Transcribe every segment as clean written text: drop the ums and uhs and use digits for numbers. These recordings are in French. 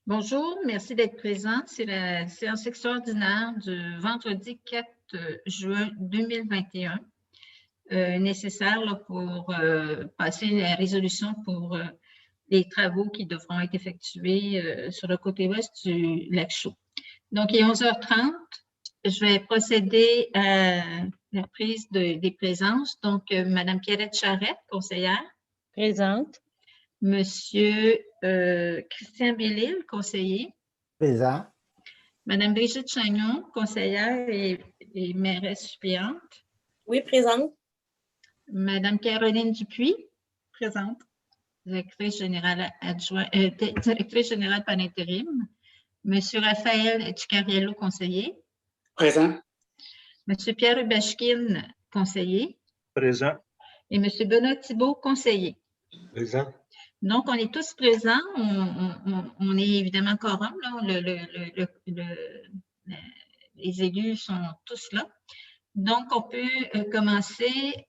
Bonjour, merci d'être présent. C'est la séance extraordinaire du vendredi 4 juin 2021, nécessaire là, pour passer la résolution pour les travaux qui devront être effectués sur le côté ouest du lac Chaux. Donc, il est 11h30. Je vais procéder à la prise des présences. Donc, Mme Pierrette Charette, conseillère. Présente. Monsieur Christian Bellil, conseiller. Présent. Madame Brigitte Chagnon, conseillère et mairesse suppléante. Oui, présente. Madame Caroline Dupuis. Présente. Directrice générale directrice générale par intérim. Monsieur Raphaël Cicariello, conseiller. Présent. Monsieur Pierre Hubachkin, conseiller. Présent. Et Monsieur Benoît Thibault, conseiller. Présent. Donc, on est tous présents. On est évidemment quorum. Là. Les élus sont tous là. Donc, on peut commencer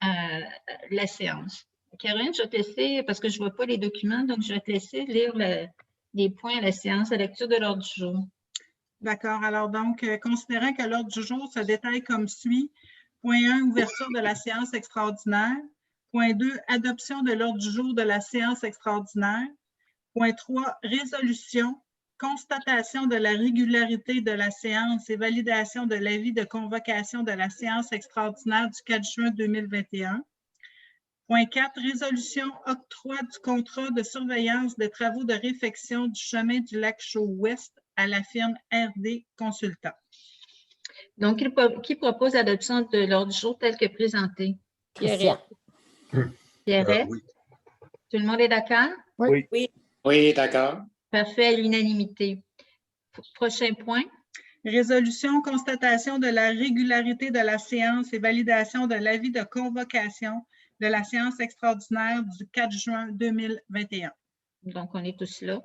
la séance. Caroline, je vais te laisser, parce que je ne vois pas les documents, donc je vais te laisser lire les points à la séance, la lecture de l'ordre du jour. D'accord. Alors, donc, considérant que l'ordre du jour se détaille comme suit. Point 1, ouverture de la séance extraordinaire. Point 2, adoption de l'ordre du jour de la séance extraordinaire. Point 3, résolution, constatation de la régularité de la séance et validation de l'avis de convocation de la séance extraordinaire du 4 juin 2021. Point 4, résolution, octroi du contrat de surveillance des travaux de réfection du chemin du lac Chaux-Ouest à la firme RD Consultant. Donc, qui propose l'adoption de l'ordre du jour tel que présenté? Christian. Pierrette? Oui. Tout le monde est d'accord? Oui. Oui, d'accord. Parfait, à l'unanimité. Prochain point. Résolution, constatation de la régularité de la séance et validation de l'avis de convocation de la séance extraordinaire du 4 juin 2021. Donc, on est tous là.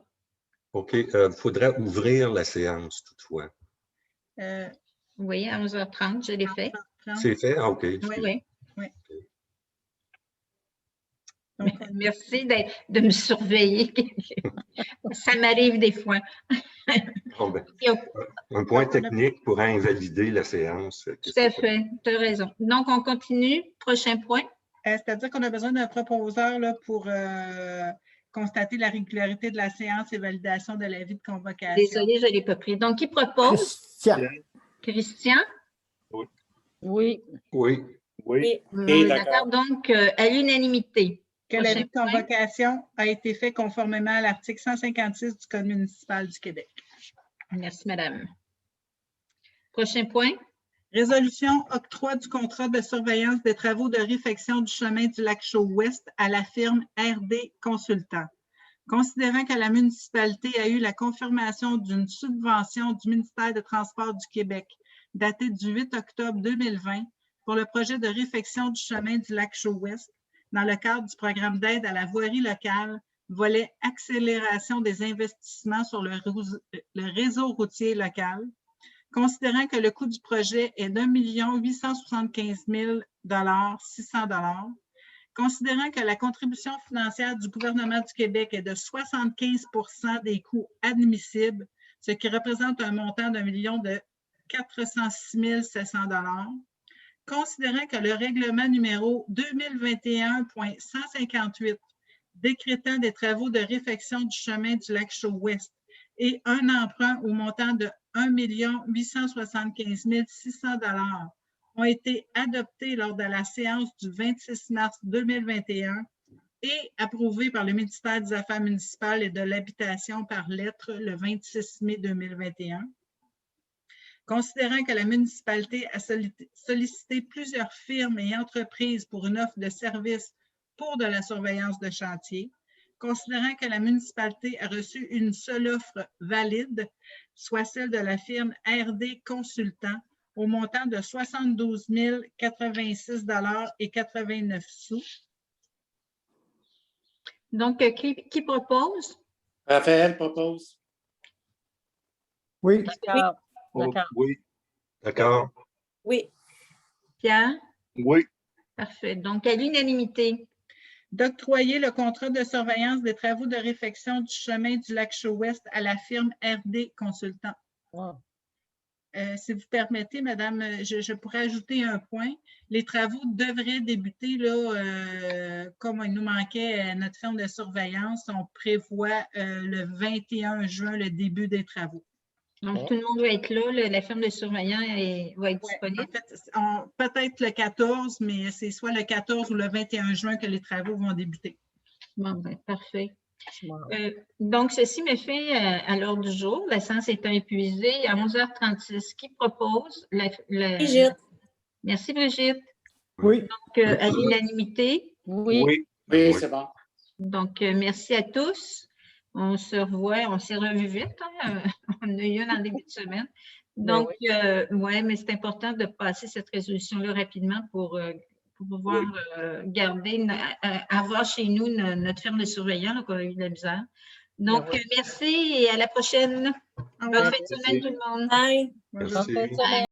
OK. Il faudrait ouvrir la séance, toutefois. Oui, à 11h30, je l'ai fait. C'est fait? Ah, OK. Oui. Donc, Merci de me surveiller. Ça m'arrive des fois. Bon, ben, un point technique pour invalider la séance. Tout à fait, tu as raison. Donc, on continue. Prochain point. c'est-à-dire qu'on a besoin d'un proposeur là, pour constater la régularité de la séance et validation de l'avis de convocation. Désolée, je ne l'ai pas pris. Donc, qui propose? Christian. Christian? Oui. Oui. Oui. D'accord. Donc, à l'unanimité. Que l'avis de convocation a été fait conformément à l'article 156 du Code municipal du Québec. Merci, madame. Prochain point. Résolution octroi du contrat de surveillance des travaux de réfection du chemin du lac Chaux-Ouest à la firme RD Consultant. Considérant que la municipalité a eu la confirmation d'une subvention du ministère des Transports du Québec datée du 8 octobre 2020 pour le projet de réfection du chemin du lac Chaux-Ouest dans le cadre du programme d'aide à la voirie locale, volet accélération des investissements sur le réseau routier local, considérant que le coût du projet est d'1 875 600 $, considérant que la contribution financière du gouvernement du Québec est de 75 % des coûts admissibles, ce qui représente un montant d'1 406 700 $, considérant que le règlement numéro 2021.158 décrétant des travaux de réfection du chemin du lac Chaux-Ouest et un emprunt au montant de 1 875 600 $ ont été adoptés lors de la séance du 26 mars 2021 et approuvés par le ministère des Affaires municipales et de l'Habitation par lettre le 26 mai 2021. Considérant que la municipalité a sollicité plusieurs firmes et entreprises pour une offre de services pour de la surveillance de chantier, considérant que la municipalité a reçu une seule offre valide, soit celle de la firme RD Consultant, au montant de 72 086 $ et 89 sous. Donc, qui propose? Raphaël propose. Oui. D'accord. D'accord. Oui. D'accord. Oui. Pierre? Oui. Parfait. Donc, à l'unanimité. d'octroyer le contrat de surveillance des travaux de réfection du chemin du Lac-Chaux-Ouest à la firme RD Consultant. Wow. Si vous permettez, Madame, je pourrais ajouter un point. Les travaux devraient débuter, là, comme il nous manquait notre firme de surveillance, on prévoit le 21 juin le début des travaux. Donc, tout le monde va être là, la firme de surveillants va être disponible. En fait, peut-être le 14, mais c'est soit le 14 ou le 21 juin que les travaux vont débuter. Bon, ben, parfait. Wow. Donc, ceci me fait à l'heure du jour. La séance est épuisée à 11h36. Qui propose? Brigitte. Merci, Brigitte. Oui. Donc, à l'unanimité. Oui. Oui, c'est bon. Donc, merci à tous. On se revoit, on s'est revu vite. Hein? On en a eu une en début de semaine. Donc, oui, mais c'est important de passer cette résolution-là rapidement pour pouvoir garder, avoir chez nous notre firme de surveillants qu'on a eu de la misère. Donc, merci et à la prochaine. Bonne fin de semaine, tout le monde. Bye. Merci. Bonne fin de semaine.